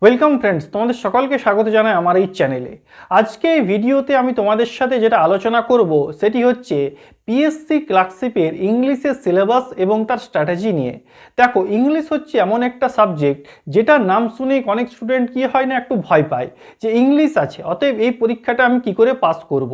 Welcome friends, তোমাদের সকলকে স্বাগত জানাই আমার এই চ্যানেলে। আজকে এই ভিডিওতে আমি তোমাদের সাথে যেটা আলোচনা করব সেটি হচ্ছে পিএসসি ক্লার্কশিপের ইংলিশের সিলেবাস এবং তার স্ট্র্যাটেজি নিয়ে। দেখো, ইংলিশ হচ্ছে এমন একটা সাবজেক্ট যেটার নাম শুনেই অনেক স্টুডেন্ট কি হয় না, একটু ভয় পায় যে ইংলিশ আছে, অতএব এই পরীক্ষাটা আমি কি করে পাস করব।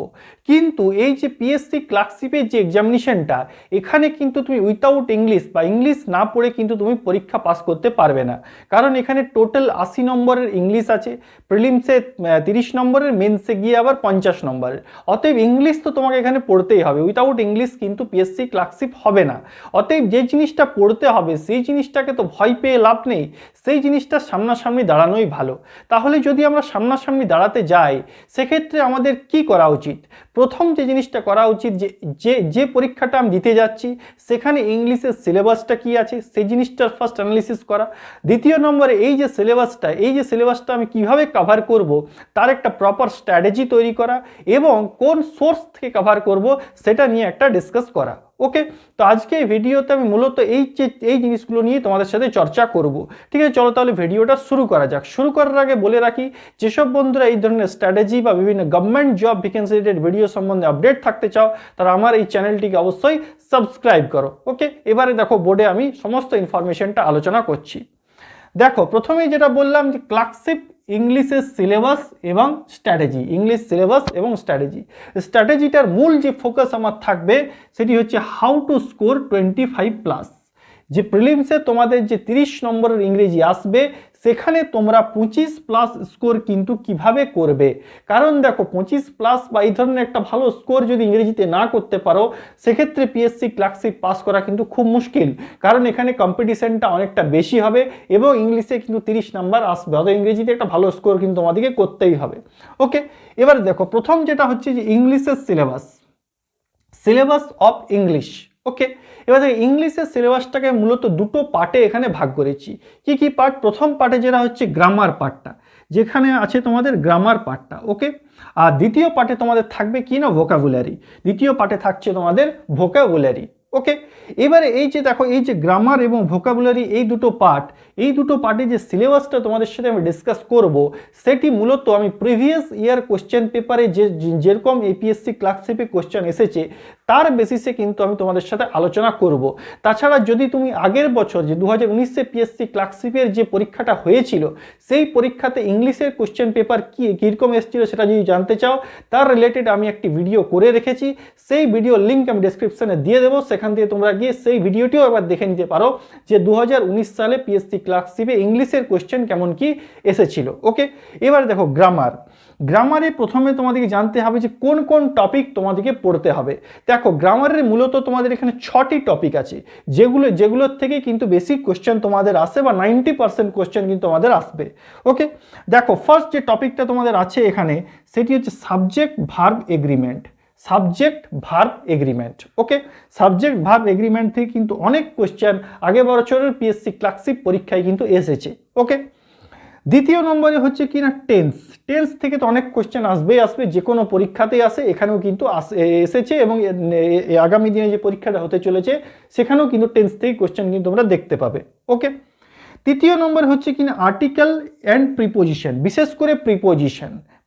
কিন্তু এই যে পিএসসি ক্লার্কশিপের যে এক্সামিনেশনটা, এখানে কিন্তু তুমি উইথাউট ইংলিশ বা ইংলিশ না পড়ে কিন্তু তুমি পরীক্ষা পাস করতে পারবে না। কারণ এখানে টোটাল 80 নম্বরের ইংলিশ আছে, প্রিলিমসে 30 নম্বরের, মেন্সে গিয়ে আবার 50 নম্বরের। অতএব ইংলিশ তো তোমাকে এখানে পড়তেই হবে, উইথাউট ইংলিশ কিন্তু পিএসসি ক্লার্কশিপ হবে না। অতএব যে জিনিসটা পড়তে হবে সেই জিনিসটাকে তো ভয় পেয়ে লাভ নেই, সেই জিনিসটা সামনাসামনি দাঁড়ানোই ভালো। তাহলে যদি আমরা সামনাসামনি দাঁড়াতে যাই, সেক্ষেত্রে আমাদের কি করা উচিত? প্রথম যে জিনিসটা করা উচিত, যে যে পরীক্ষাটা আমি দিতে যাচ্ছি সেখানে ইংলিশের সিলেবাসটা কি আছে সেই জিনিসটার ফার্স্ট অ্যানালিসিস করা। দ্বিতীয় নম্বরে এই যে সিলেবাসটা আমি কিভাবে কভার করব তার একটা প্রপার স্ট্র্যাটেজি তৈরি করা, এবং কোন সোর্স থেকে কভার করব সেটা নিয়ে একটা ডিসকাস করা। ওকে, তো আজকে এই ভিডিওতে আমি মূলত এই জিনিসগুলো নিয়ে তোমাদের সাথে চর্চা করব। ঠিক আছে, চলো তাহলে ভিডিওটা শুরু করা যাক। শুরু করার আগে বলে রাখি, যেসব বন্ধুরা এই ধরনের স্ট্র্যাটেজি বা বিভিন্ন government job vacancy related video সম্বন্ধে আপডেট থাকতে চাও, তারা আমার এই চ্যানেলটিকে অবশ্যই সাবস্ক্রাইব করো। ওকে, এবারে দেখো বোর্ডে আমি সমস্ত ইনফরমেশনটা আলোচনা করছি। দেখো, প্রথমেই যেটা বললাম যে ক্লার্কশিপ ইংলিশের সিলেবাস এবং স্ট্র্যাটেজি, ইংলিশ সিলেবাস এবং স্ট্র্যাটেজিটার মূল যে ফোকাস আমার থাকবে সেটি হচ্ছে হাউ টু স্কোর 25+। যে প্রিলিমসে তোমাদের যে 30 নম্বরের ইংরেজি আসবে, সেখানে তোমরা 25+ স্কোর কিন্তু কিভাবে করবে। কারণ দেখো, 25+ বা এই ধরনের একটা ভালো স্কোর যদি ইংরেজিতে না করতে পারো, সেক্ষেত্রে পিএসসি ক্লার্কশিপ পাস করা কিন্তু খুব মুশকিল। কারণ এখানে কম্পিটিশনটা অনেকটা বেশি হবে এবং ইংলিশে কিন্তু 30 নাম্বার আসবে, অর্থাৎ ইংরেজিতে একটা ভালো স্কোর কিন্তু তোমাদেরকে করতেই হবে। ওকে, এবার দেখো, প্রথম যেটা হচ্ছে যে ইংলিশের সিলেবাস অফ ইংলিশ। ওকে, এবার ইংলিশের সিলেবাসটাকে মূলত দুটো পার্টে এখানে ভাগ করেছি। কি কি পার্ট? প্রথম পার্টে যেটা হচ্ছে গ্রামার পার্টটা, যেখানে আছে তোমাদের গ্রামার পার্টটা। ওকে, আর দ্বিতীয় পার্টে তোমাদের থাকবে কি না, ভোকাবুলারি। দ্বিতীয় পার্টে থাকছে তোমাদের ভোকাবুলারি। ওকে, এবারে এই যে দেখো, এই যে গ্রামার এবং ভোকাবুলারি এই দুটো পার্টে যে সিলেবাসটা তোমাদের সাথে আমি ডিসকাস করব, সেটি মূলত আমি প্রিভিয়াস ইয়ার কোশ্চেন পেপারে যেরকম এপিএসসি ক্লার্কশিপে কোশ্চেন এসেছে তার বেসিসে কিন্তু আমি তোমাদের সাথে আলোচনা করব। তাছাড়া যদি তুমি আগের বছর যে 2019 পিএসসি ক্লার্কশিপের যে পরীক্ষাটা হয়েছিল, সেই পরীক্ষাতে ইংলিশের কোশ্চেন পেপার কীরকম এসেছিল সেটা যদি জানতে চাও, তার রিলেটেড আমি একটি ভিডিও করে রেখেছি। সেই ভিডিওর লিঙ্ক আমি ডেসক্রিপশনে দিয়ে দেবো, সেখান থেকে তোমরা গিয়ে সেই ভিডিওটিও একবার দেখে নিতে পারো যে 2019 সালে পিএসসি ক্লার্কশিপে ইংলিশের কোশ্চেন কেমন কি এসেছিল। ওকে, এবার দেখো গ্রামারে প্রথমে তোমাদেরকে জানতে হবে যে কোন কোন টপিক তোমাদেরকে পড়তে হবে। দেখো, গ্রামারের মূলত তোমাদের এখানে 6টি টপিক আছে, যেগুলোর থেকে কিন্তু বেসিক কোশ্চেন তোমাদের আসে, বা 90% কোশ্চেন কিন্তু তোমাদের আসবে। ওকে, দেখো, ফার্স্ট যে টপিকটা তোমাদের আছে এখানে, সেটি হচ্ছে সাবজেক্ট ভার্ব এগ্রিমেন্ট। ওকে, সাবজেক্ট ভার্ব এগ্রিমেন্ট থেকে কিন্তু অনেক কোশ্চেন আগের বছরের পিএসসি ক্লার্কশিপ পরীক্ষায় কিন্তু এসেছে। ওকে, দ্বিতীয় নম্বরে হচ্ছে কি না টেন্স থেকে তো অনেক কোশ্চেন আসবে, যে কোনো পরীক্ষাতেই আসে, এখানেও কিন্তু এসেছে, এবং আগামী দিনে যে পরীক্ষাটা হতে চলেছে সেখানেও কিন্তু টেন্স থেকে কোশ্চেন কিন্তু তোমরা দেখতে পাবে। ওকে, তৃতীয় নম্বর হচ্ছে কিনা আর্টিকেল অ্যান্ড প্রিপোজিশন, বিশেষ করে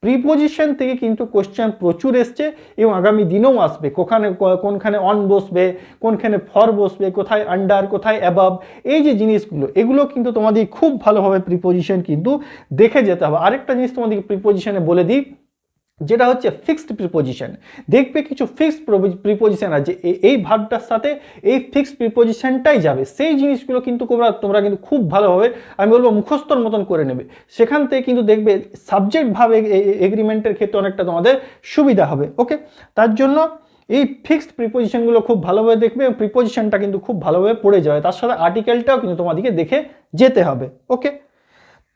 প্রিপোজিশন থেকে কিন্তু কোশ্চেন প্রচুর এসছে এবং আগামী দিনেও আসবে। কোনখানে অন বসবে, কোনখানে ফর বসবে, কোথায় আন্ডার, কোথায় অ্যাবাভ, এই যে জিনিসগুলো, এগুলো কিন্তু তোমাদের খুব ভালোভাবে প্রিপোজিশন কিন্তু দেখে যেতে হবে। আরেকটা জিনিস তোমাদেরকে প্রিপোজিশনে বলে দিই, যেটা হচ্ছে ফিক্সড প্রিপোজিশন। দেখবে কিছু ফিক্সড প্রিপোজিশন আছে, এই ভার্বটার সাথে এই ফিক্সড প্রিপোজিশনটাই যাবে, সেই জিনিসগুলো কিন্তু তোমরা কিন্তু খুব ভালোভাবে, আমি বলবো, মুখস্থর মতন করে নেবে। সেখান থেকে কিন্তু দেখবে সাবজেক্ট ভার্ব এগ্রিমেন্টের ক্ষেত্রে অনেকটা তোমাদের সুবিধা হবে। ওকে, তার জন্য এই ফিক্সড প্রিপোজিশনগুলো খুব ভালোভাবে দেখবে, এবং প্রিপোজিশনটা কিন্তু খুব ভালোভাবে পড়ে যাবে, তার সাথে আর্টিকেলটাও কিন্তু তোমাদেরকে দেখে যেতে হবে। ওকে,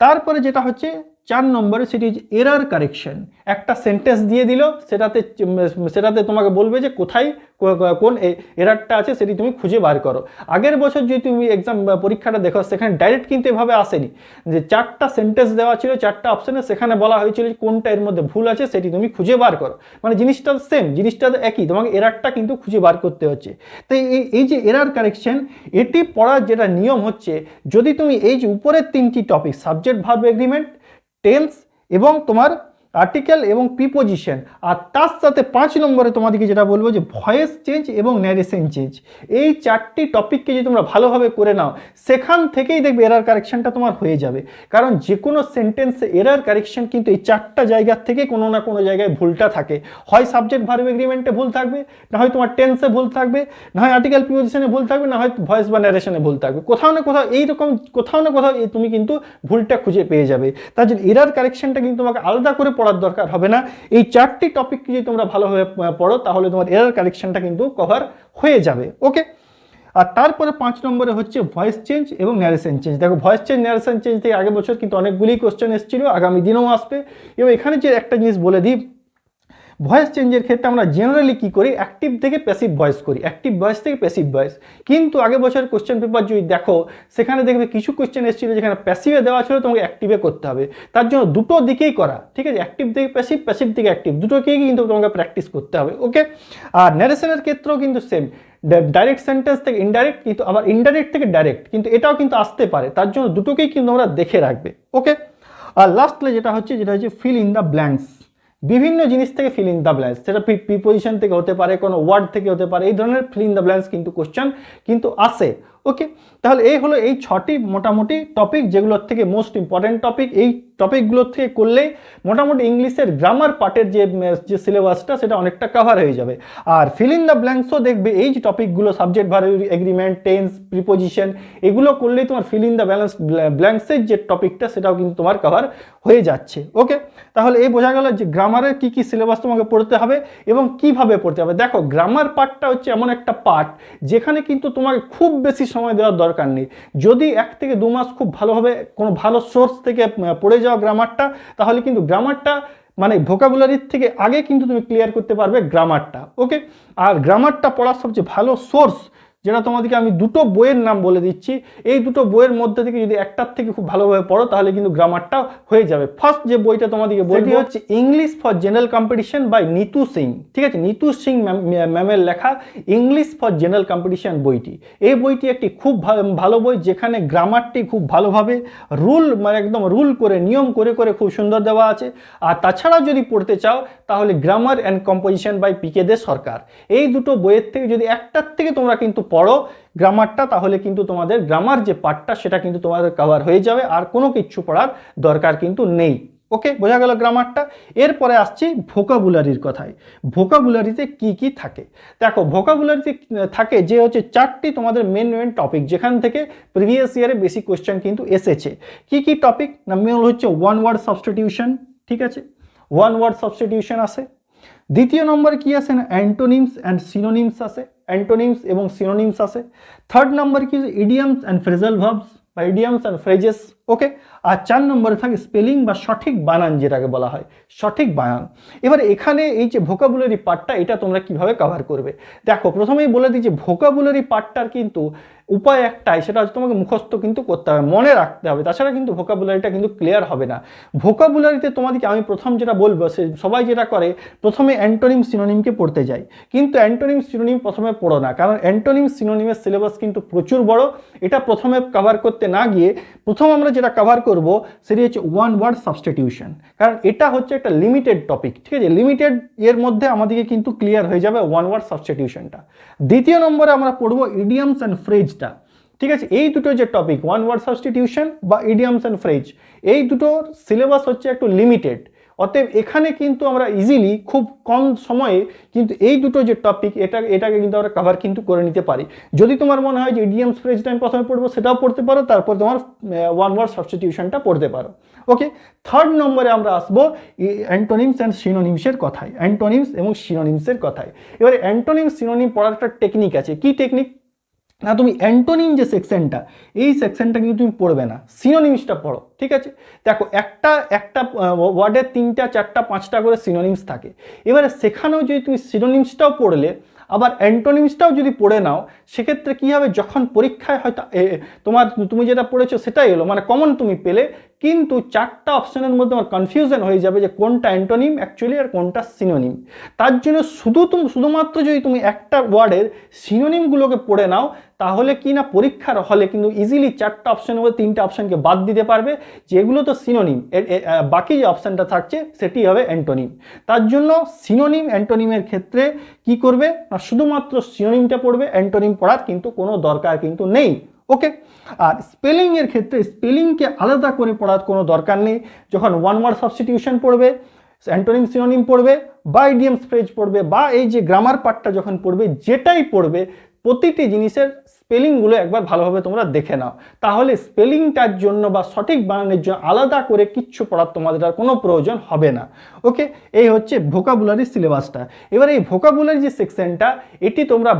তারপরে যেটা হচ্ছে 4 নম্বরে সেটি হচ্ছে এরার কারেকশন। একটা সেন্টেন্স দিয়ে দিল, সেটাতে তোমাকে বলবে যে কোথায় কোন এরারটা আছে সেটি তুমি খুঁজে বার করো। আগের বছর যদি তুমি এক্সাম পরীক্ষাটা দেখো, সেখানে ডাইরেক্ট কিন্তু এভাবে আসেনি, যে 4টা সেন্টেন্স দেওয়া ছিল, 4টা অপশনে, সেখানে বলা হয়েছিল কোনটা এর মধ্যে ভুল আছে সেটি তুমি খুঁজে বার করো। মানে জিনিসটা সেম, জিনিসটা একই, তোমাকে এরারটা কিন্তু খুঁজে বার করতে হচ্ছে। তো এই যে এরার কারেকশন, এটি পড়ার যেটা নিয়ম হচ্ছে, যদি তুমি এই যে উপরের 3টি topic subject verb agreement, tense এবং তোমার আর্টিকেল এবং প্রিপোজিশন, আর তার সাথে 5 নম্বরে তোমাদেরকে যেটা বলবো যে ভয়েস চেঞ্জ এবং ন্যারেশন চেঞ্জ, এই 4টি টপিককে যদি তোমরা ভালোভাবে করে নাও, সেখান থেকেই দেখবে এরার কারেকশনটা তোমার হয়ে যাবে। কারণ যে কোনো সেন্টেন্সে এরার কারেকশন কিন্তু এই 4টা জায়গার থেকে কোনো না কোনো জায়গায় ভুলটা থাকে। হয় সাবজেক্ট ভার্ব এগ্রিমেন্টে ভুল থাকবে, না হয় তোমার টেন্সে ভুল থাকবে, না হয় আর্টিকেল প্রিপোজিশনে ভুল থাকবে, না হয় ভয়েস বা ন্যারেশনে ভুল থাকবে। কোথাও না কোথাও এইরকম, কোথাও না কোথাও তুমি কিন্তু ভুলটা খুঁজে পেয়ে যাবে। তার জন্য এরার কারেকশনটা কিন্তু তোমাকে আলাদা করে পড়ার দরকার হবে না। এই 4টি টপিক যদি তোমরা ভালোভাবে পড়ো, তাহলে তোমার এরার কারেকশনটা কিন্তু কভার হয়ে যাবে। ওকে, আর তারপরে 5 নম্বরে হচ্ছে ভয়েস চেঞ্জ এবং ন্যারেশন চেঞ্জ। দেখো, ভয়েস চেঞ্জ ন্যারেশন চেঞ্জ থেকে আগের বছর কিন্তু অনেকগুলি কোশ্চেন এসেছিল, আগামী দিনেও আসবে। এবং এখানে যে একটা জিনিস বলে দিই, ভয়েস চেঞ্জের ক্ষেত্রে আমরা জেনারেলি কি করি, অ্যাক্টিভ থেকে প্যাসিভ ভয়েস করি, অ্যাক্টিভ ভয়েস থেকে প্যাসিভ ভয়েস। কিন্তু আগের বছর কোশ্চেন পেপার যদি দেখো, সেখানে দেখবে কিছু কোশ্চেন এসেছিল যেখানে প্যাসিভে দেওয়া ছিল, তোমাকে অ্যাক্টিভে করতে হবে। তার জন্য দুটো দিকেই করা, ঠিক আছে, অ্যাক্টিভ থেকে প্যাসিভ, প্যাসিভ থেকে অ্যাক্টিভ, দুটোকেই কিন্তু তোমাকে প্র্যাকটিস করতে হবে। ওকে, আর ন্যারেশনের ক্ষেত্রেও কিন্তু সেম, ডাইরেক্ট সেন্টেন্স থেকে ইনডাইরেক্ট, কিন্তু আবার ইনডাইরেক্ট থেকে ডাইরেক্ট, কিন্তু এটাও কিন্তু আসতে পারে। তার জন্য দুটোকেই কিন্তু আমরা দেখে রাখবে। ওকে, আর লাস্টলে যেটা হচ্ছে ফিল ইন দ্য ব্ল্যাঙ্কস। বিভিন্ন জিনিস থেকে ফিল ইন দ্য ব্ল্যাঙ্কস, সেটা প্রিপোজিশন থেকে হতে পারে, কোনো ওয়ার্ড থেকে হতে পারে, এই ধরনের ফিল ইন দ্য ব্ল্যাঙ্কস কিন্তু কোশ্চেন কিন্তু আসে। ওকে, তাহলে এই হলো এই 6টি মোটামুটি টপিক, যেগুলোর থেকে মোস্ট ইম্পর্টেন্ট টপিক। এই টপিকগুলোর থেকে করলেই মোটামুটি ইংলিশের গ্রামার পার্টের যে সিলেবাসটা, সেটা অনেকটা কভার হয়ে যাবে। আর ফিল ইন দ্য ব্ল্যাঙ্কসও দেখবে এই যে টপিকগুলো, subject verb agreement, tense, preposition, এগুলো করলেই তোমার ফিল ইন দ্য ব্ল্যাঙ্কসের যে টপিকটা, সেটাও কিন্তু তোমার কভার হয়ে যাচ্ছে। ওকে, তাহলে এই বোঝা গেল যে গ্রামারের কী কী সিলেবাস তোমাকে পড়তে হবে এবং কিভাবে পড়তে হবে। দেখো, গ্রামার পার্টটা হচ্ছে এমন একটা পার্ট যেখানে কিন্তু তোমাকে খুব বেশি সময় দেওয়ার দরকার নেই। যদি 1 থেকে 2 মাস খুব ভালোভাবে কোনো ভালো সোর্স থেকে পড়ে যাও গ্রামারটা, তাহলে কিন্তু গ্রামারটা মানে ভোকাবুলারির থেকে আগে কিন্তু তুমি ক্লিয়ার করতে পারবে গ্রামারটা। ওকে, আর গ্রামারটা পড়ার সবচেয়ে ভালো সোর্স, যেটা তোমাদেরকে আমি দুটো বইয়ের নাম বলে দিচ্ছি, এই দুটো বইয়ের মধ্যে থেকে যদি একটার থেকে খুব ভালোভাবে পড়ো, তাহলে কিন্তু গ্রামারটা হয়ে যাবে। ফার্স্ট যে বইটা তোমাদেরকে বলছি হচ্ছে English for general competition by Neetu Singh. ঠিক আছে, নিতু সিং ম্যামের লেখা ইংলিশ ফর জেনারেল কম্পিটিশন বইটি। এই বইটি একটি খুব ভালো বই, যেখানে গ্রামারটি খুব ভালোভাবে মানে একদম রুল করে, নিয়ম করে করে খুব সুন্দর দেওয়া আছে। আর তাছাড়া যদি পড়তে চাও, তাহলে গ্রামার অ্যান্ড কম্পোজিশন বাই পিকে দে সরকার। এই দুটো বইয়ের থেকে যদি একটার থেকে তোমরা কিন্তু পড়ো গ্রামারটা, তাহলে কিন্তু তোমাদের গ্রামার যে পার্টটা, সেটা কিন্তু তোমাদের কভার হয়ে যাবে, আর কোনো কিছু পড়ার দরকার কিন্তু নেই। ওকে, বোঝা গেল গ্রামারটা। এরপরে আসছি ভোকাবুলারির কথায়। ভোকাবুলারিতে কি কি থাকে? দেখো, ভোকাবুলারিতে থাকে যে হচ্ছে 4টি তোমাদের মেন টপিক, যেখান থেকে প্রিভিয়াস ইয়ারে বেশি কোয়েশ্চেন কিন্তু এসেছে। কি কি টপিক না, মেন হচ্ছে 1 ওয়ার্ড সাবস্টিটিউশন। ঠিক আছে, 1 ওয়ার্ড সাবস্টিটিউশন আসে। দ্বিতীয় নম্বরে কি আসে না, অ্যান্টোনিমস অ্যান্ড সিনোনিমস আসে, অ্যান্টোনিমস এবং সিনোনিমস আসে। থার্ড নম্বর কি, ইডিয়ামস অ্যান্ড ফ্রেজাল ভার্বস বা ইডিয়ামস অ্যান্ড ফ্রেজেস। ওকে, আর 4 নম্বরে থাকে স্পেলিং বা সঠিক বানান, যেটাকে বলা হয় সঠিক বানান। এবার এখানে এই যে ভোকাবুলারি পার্টটা, এটা তোমরা কিভাবে কভার করবে? দেখো, প্রথমেই বলে দিই যে ভোকাবুলারি পার্টটার কিন্তু উপায় একটাই, সেটা হচ্ছে তোমাকে মুখস্থ কিন্তু করতে হবে, মনে রাখতে হবে, তাছাড়া কিন্তু ভোকাবুলারিটা কিন্তু ক্লিয়ার হবে না। ভোকাবুলারিতে তোমাদেরকে আমি প্রথম যেটা বলবো, সবাই যেটা করে, প্রথমে অ্যান্টোনিম সিনোনিমকে পড়তে যায়, কিন্তু অ্যান্টোনিম সিনোনিম প্রথমে পড়ো না, কারণ অ্যান্টোনিম সিনোনিমের সিলেবাস কিন্তু প্রচুর বড়। এটা প্রথমে কভার করতে না গিয়ে, প্রথম আমরা যেটা কভার করব সেটি হচ্ছে 1 ওয়ার্ড সাবস্টিটিউশন, কারণ এটা হচ্ছে একটা লিমিটেড টপিক। ঠিক আছে, লিমিটেড এর মধ্যে আমাদেরকে কিন্তু ক্লিয়ার হয়ে যাবে 1 ওয়ার্ড সাবস্টিটিউশনটা। দ্বিতীয় নম্বরে আমরা পড়বো ইডিয়ামস অ্যান্ড ফ্রেজটা। ঠিক আছে, এই দুটো যে টপিক, 1 ওয়ার্ড সাবস্টিটিউশন বা ইডিয়ামস অ্যান্ড ফ্রেজ, এই দুটোর সিলেবাস হচ্ছে একটু লিমিটেড। অতএব এখানে কিন্তু আমরা ইজিলি খুব কম সময়ে কিন্তু এই দুটো যে টপিক, এটাকে কিন্তু আমরা কভার কিন্তু করে নিতে পারি। যদি তোমার মনে হয় যে ইডিয়ামস ফ্রেজটা আমি প্রথমে পড়বো, সেটাও পড়তে পারো, তারপর তোমার 1 ওয়ার্ড সাবস্টিটিউশনটা পড়তে পারো। ওকে, থার্ড নম্বরে আমরা আসবো অ্যান্টোনিমস অ্যান্ড সিনোনিমসের কথায়, অ্যান্টোনিমস এবং সিনোনিমসের কথায়। এবারে অ্যান্টোনিম সিনোনিম পড়ার একটা টেকনিক আছে। কি টেকনিক? না তুমি অ্যান্টোনিম যে সেকশনটা, এই সেকশনটা কিন্তু তুমি পড়বে না, সিনোনিমসটা পড়ো, ঠিক আছে? দেখো একটা একটা ওয়ার্ডের 3টা 4টা 5টা করে সিনোনিমস থাকে। এবারে সেখানেও যদি তুমি সিনোনিমসটাও পড়লে, আবার অ্যান্টোনিমসটাও যদি পড়ে নাও, সেক্ষেত্রে কী হবে, যখন পরীক্ষায় হয়তো তুমি যেটা পড়েছো সেটাই এলো, মানে কমন তুমি পেলে, কিন্তু 4টা অপশনের মধ্যে আমার কনফিউশন হয়ে যাবে যে কোনটা অ্যান্টোনিম অ্যাকচুয়ালি আর কোনটা সিনোনিম। তার জন্য শুধুমাত্র যদি তুমি একটা ওয়ার্ডের সিনোনিমগুলোকে পড়ে নাও, তাহলে কি না পরীক্ষার হলে কিন্তু ইজিলি 4টা অপশনের মধ্যে 3টা অপশনকে বাদ দিতে পারবে, যেগুলো তো সিনোনিম, বাকি যে অপশনটা থাকছে সেটি হবে অ্যান্টোনিম। তার জন্য সিনোনিম অ্যান্টোনিমের ক্ষেত্রে কি করবে না, শুধুমাত্র সিনোনিমটা পড়বে, অ্যান্টোনিম পড়ার কিন্তু কোনো দরকার কিন্তু নেই। ওকে, আর স্পেলিংয়ের ক্ষেত্রে স্পেলিংকে আলাদা করে পড়ার কোনো দরকার নেই। যখন ওয়ান ওয়ার্ড সাবস্টিটিউশন পড়বে, অ্যান্টোনিম সিনোনিম পড়বে, বা ইডিয়ামস ফ্রেজ পড়বে, বা এই যে গ্রামার পার্টটা যখন পড়বে, যেটাই পড়বে প্রতিটি জিনিসের স্পেলিংগুলো একবার ভালোভাবে তোমরা দেখে নাও, তাহলে স্পেলিংটার জন্য বা সঠিক বানানোর জন্য আলাদা করে কিচ্ছু পড়ার তোমাদের আর কোনো প্রয়োজন হবে না। ওকে, এই হচ্ছে ভোকাবুলারি সিলেবাসটা। এবার এই ভোকাবুলারি যে সেকশনটা, এটি তোমরা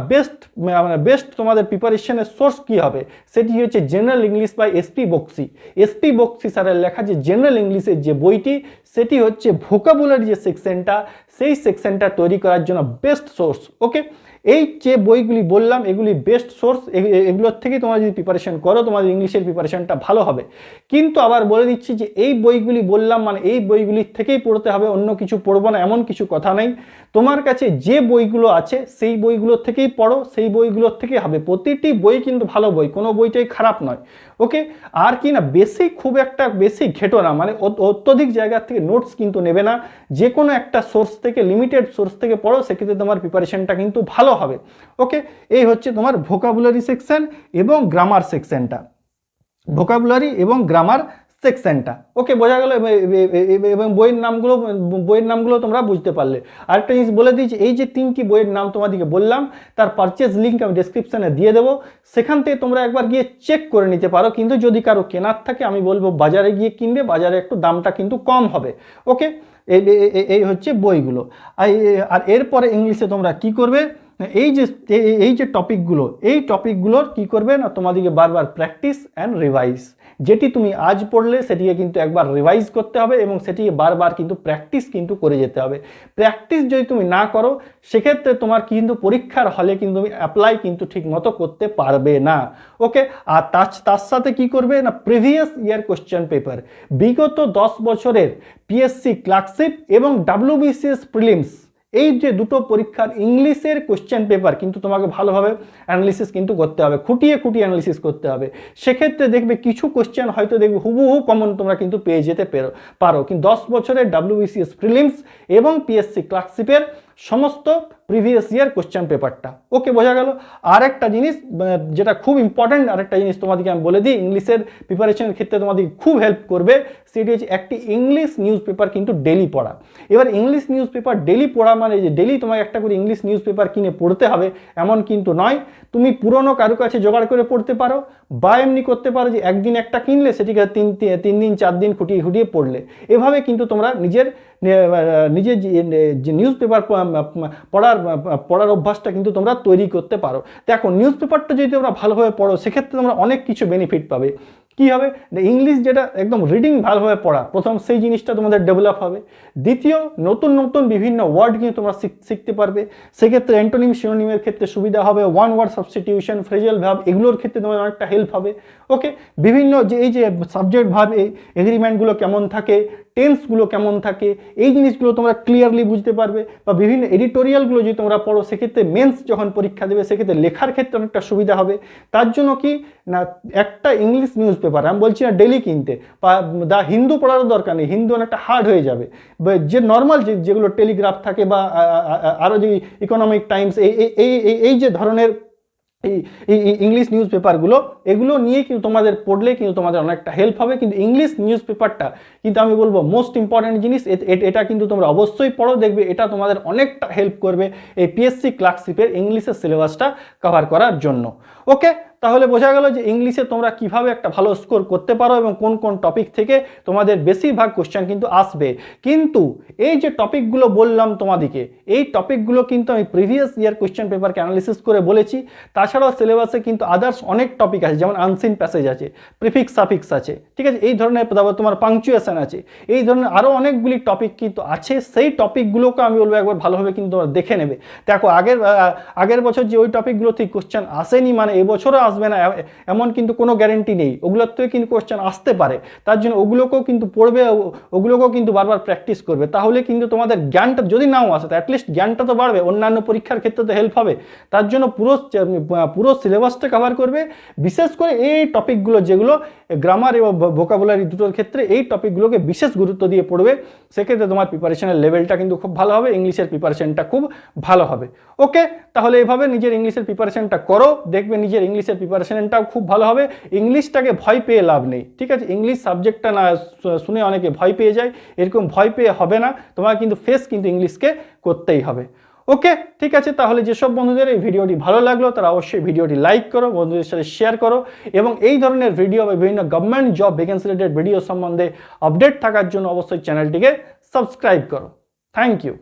বেস্ট তোমাদের প্রিপারেশনের সোর্স কী হবে, সেটি হচ্ছে general English by S P Bakshi. S P Bakshi স্যারের লেখা যে জেনারেল ইংলিশের যে বইটি, সেটি হচ্ছে ভোকাবুলারি যে সেকশনটা, সেই সেকশনটা তৈরি করার জন্য বেস্ট সোর্স। ওকে, এই যে বইগুলি বললাম এগুলি বেস্ট সোর্স, এগুলোর থেকেই তোমরা যদি প্রিপারেশন করো তোমাদের ইংলিশের প্রিপারেশনটা ভালো হবে। কিন্তু আবার বলে দিচ্ছি যে এই বইগুলি বললাম মানে এই বইগুলির থেকেই পড়তে হবে, অন্য কিছু পড়বো না এমন কিছু কথা নেই। তোমার কাছে যে বইগুলো আছে সেই বইগুলোর থেকেই পড়ো, সেই বইগুলোর থেকেই হবে। প্রতিটি বই কিন্তু ভালো বই, কোনো বইটাই খারাপ নয়। ওকে, আর কি না খুব একটা বেশি ঘেটো না, মানে অত্যধিক জায়গা থেকে নোটস কিন্তু নেবে না, যে কোনো একটা সোর্স থেকে, লিমিটেড সোর্স থেকে পড়ো, সেক্ষেত্রে তোমার প্রিপারেশনটা কিন্তু ভালো হবে। ওকে, এই হচ্ছে তোমার ভোকাবুলারি সেকশন এবং গ্রামার সেকশনটা, ভোকাবুলারি এবং গ্রামার সেকশনটা। ওকে, বোঝা গেল? এবং বইয়ের নামগুলো তোমরা বুঝতে পারলে। আরেকটা জিনিস বলে দিই যে এই যে 3টি বইয়ের নাম তোমাদেরকে বললাম, তার পারচেজ লিঙ্ক আমি ডেসক্রিপশানে দিয়ে দেবো, সেখান থেকে তোমরা একবার গিয়ে চেক করে নিতে পারো। কিন্তু যদি কারো কেনার থাকে আমি বলবো বাজারে গিয়ে কিনবে, বাজারে একটু দামটা কিন্তু কম হবে। ওকে, এই হচ্ছে বইগুলো। আর এরপরে ইংলিশে তোমরা কি করবে, এই যে টপিকগুলোর কি করবে না, তোমাদেরকে বারবার প্র্যাকটিস অ্যান্ড রিভাইজ। যেটি তুমি আজ পড়লে সেটিকে কিন্তু একবার রিভাইজ করতে হবে এবং সেটিকে বারবার কিন্তু প্র্যাকটিস কিন্তু করে যেতে হবে। প্র্যাকটিস যদি তুমি না করো, সেক্ষেত্রে তোমার কিন্তু পরীক্ষার হলে কিন্তু তুমি অ্যাপ্লাই কিন্তু ঠিক মতো করতে পারবে না। ওকে, আর তার সাথে কি করবে না, প্রিভিয়াস ইয়ার কোশ্চেন পেপার, বিগত 10 বছরের পিএসসি ক্লার্কশিপ এবং WBCS প্রিলিমস, এই যে দুটো পরীক্ষার ইংলিশের কোশ্চেন পেপার কিন্তু তোমাকে ভালোভাবে অ্যানালিসিস কিন্তু করতে হবে, খুঁটিয়ে অ্যানালিসিস করতে হবে। সেক্ষেত্রে দেখবে কিছু কোশ্চেন হয়তো দেখবে হুবহু কমন তোমরা কিন্তু পেয়ে যেতে পারো। কিন্তু 10 বছরের WBCS প্রিলিমস এবং পিএসসি ক্লার্কশিপের সমস্ত প্রিভিয়াস ইয়ার কোশ্চেন পেপারটা। ওকে, বোঝা গেল? আর একটা জিনিস যেটা খুব ইম্পর্ট্যান্ট, আরেকটা জিনিস তোমাদেরকে আমি বলে দিই, ইংলিশের প্রিপারেশনের ক্ষেত্রে তোমাদেরকে খুব হেল্প করবে, সেটি হচ্ছে একটি ইংলিশ নিউজ পেপার কিন্তু ডেলি পড়া। এবার ইংলিশ নিউজ পেপার ডেলি পড়া মানে যে ডেলি তোমাকে একটা করে ইংলিশ নিউজ পেপার কিনে পড়তে হবে এমন কিন্তু নয়। তুমি পুরনো কারো কাছে জোগাড় করে পড়তে পারো, বা এমনি করতে পারো যে একদিন একটা কিনলে সেটিকে 3 দিন 4 দিন খুঁটিয়ে পড়লে। এভাবে কিন্তু তোমরা নিজের যে নিউজ পেপার পড়ার অভ্যাসটা কিন্তু তোমরা তৈরি করতে পারো। দেখো, নিউজ পেপারটা যদি তোমরা ভালোভাবে পড়ো, সেক্ষেত্রে তোমরা অনেক কিছু বেনিফিট পাবে। কি হবে, ইংলিশ যেটা একদম রিডিং ভালোভাবে পড়া, প্রথম সেই জিনিসটা তোমাদের ডেভেলপ হবে। দ্বিতীয়, নতুন বিভিন্ন ওয়ার্ড কিন্তু তোমরা শিখতে পারবে, সেক্ষেত্রে অ্যান্টোনিম সিনোনিমের ক্ষেত্রে সুবিধা হবে। One word substitution, phrasal verb, এগুলোর ক্ষেত্রে তোমাদের অনেকটা হেল্প হবে। ওকে, বিভিন্ন যে এই যে সাবজেক্ট ভার্ব এগ্রিমেন্টগুলো কেমন থাকে, টেন্সগুলো কেমন থাকে, এই জিনিসগুলো তোমরা ক্লিয়ারলি বুঝতে পারবে। বা বিভিন্ন এডিটোরিয়ালগুলো যদি তোমরা পড়ো, সেক্ষেত্রে মেন্স যখন পরীক্ষা দেবে সেক্ষেত্রে লেখার ক্ষেত্রে অনেকটা সুবিধা হবে। তার জন্য কি না, একটা ইংলিশ নিউজ পেপার, আমি বলছি না ডেলি কিনতে, বা দ্য হিন্দু পড়ারও দরকার নেই, হিন্দু অনেকটা হার্ড হয়ে যাবে। যে নর্মাল যেগুলো টেলিগ্রাফ থাকে বা আরও যে ইকোনমিক টাইমস, এই যে ধরনের এই ইংলিশ নিউজ পেপারগুলো, এগুলো নিয়ে কিন্তু তোমাদের পড়লে কিন্তু তোমাদের অনেকটা হেল্প হবে। কিন্তু ইংলিশ নিউজ পেপারটা কিন্তু আমি বলবো মোস্ট ইম্পর্ট্যান্ট জিনিস, এটা কিন্তু তোমরা অবশ্যই পড়ো, দেখবে এটা তোমাদের অনেকটা হেল্প করবে এই পিএসসি ক্লার্কশিপের ইংলিশের সিলেবাসটা কভার করার জন্য। ওকে, তাহলে বোঝা গেল যে ইংলিশে তোমরা কিভাবে একটা ভালো স্কোর করতে পারো এবং কোন কোন টপিক থেকে তোমাদের বেশিরভাগ কোশ্চেন কিন্তু আসবে। কিন্তু এই যে টপিকগুলো বললাম তোমাদেরকে, এই টপিকগুলো কিন্তু আমি প্রিভিয়াস ইয়ার কোশ্চেন পেপারকে অ্যানালিসিস করে বলেছি। তাছাড়াও সিলেবাসে কিন্তু আদার্স অনেক টপিক আছে, যেমন আনসিন প্যাসেজ আছে, প্রিফিক্স সাফিক্স আছে, ঠিক আছে, এই ধরনের তারপর তোমার পাংচুয়েশন আছে, এই ধরনের আরও অনেকগুলি টপিক কিন্তু আছে। সেই টপিকগুলোকে আমি বলবো একবার ভালোভাবে কিন্তু তোমরা দেখে নেবে। দেখো আগের বছর যে ওই টপিকগুলো থেকে কোশ্চেন আসেনি মানে এবছরও আসবে না এমন কিন্তু কোনো গ্যারেন্টি নেই, ওগুলোর থেকে কিন্তু কোশ্চেন আসতে পারে। তার জন্য ওগুলোকেও কিন্তু পড়বে, ওগুলোকেও কিন্তু বারবার প্র্যাকটিস করবে, তাহলে কিন্তু তোমাদের জ্ঞানটা যদি নাও আসে তো অ্যাটলিস্ট জ্ঞানটা তো বাড়বে, অন্যান্য পরীক্ষার ক্ষেত্রে তো হেল্প হবে। তার জন্য পুরো সিলেবাসটা কভার করবে, বিশেষ করে এই টপিকগুলো যেগুলো গ্রামার এবং ভোকাবুলারি দুটোর ক্ষেত্রে এই টপিকগুলোকে বিশেষ গুরুত্ব দিয়ে পড়বে। সেক্ষেত্রে তোমার প্রিপারেশনের লেভেলটা কিন্তু খুব ভালো হবে, ইংলিশের প্রিপারেশনটা খুব ভালো হবে। ওকে, তাহলে এভাবে নিজের ইংলিশের প্রিপারেশনটা করো, দেখবে নিজের ইংলিশের প্রিপারেশনটাও খুব ভালো হবে। ইংলিশটাকে ভয় পেয়ে লাভ নেই, ঠিক আছে, ইংলিশ সাবজেক্টটা না শুনে অনেকে ভয় পেয়ে যায়, এরকম ভয় পেয়ে হবে না, তোমার কিন্তু ফেস কিন্তু ইংলিশকে করতেই হবে। ওকে, ঠিক আছে, তাহলে যেসব বন্ধুদের এই ভিডিওটি ভালো লাগলো তারা অবশ্যই ভিডিওটি লাইক করো, বন্ধুদের সাথে শেয়ার করো, এবং এই ধরনের ভিডিও বা বিভিন্ন government job vacancy related video সম্বন্ধে আপডেট থাকার জন্য অবশ্যই চ্যানেলটিকে সাবস্ক্রাইব করো। Thank you.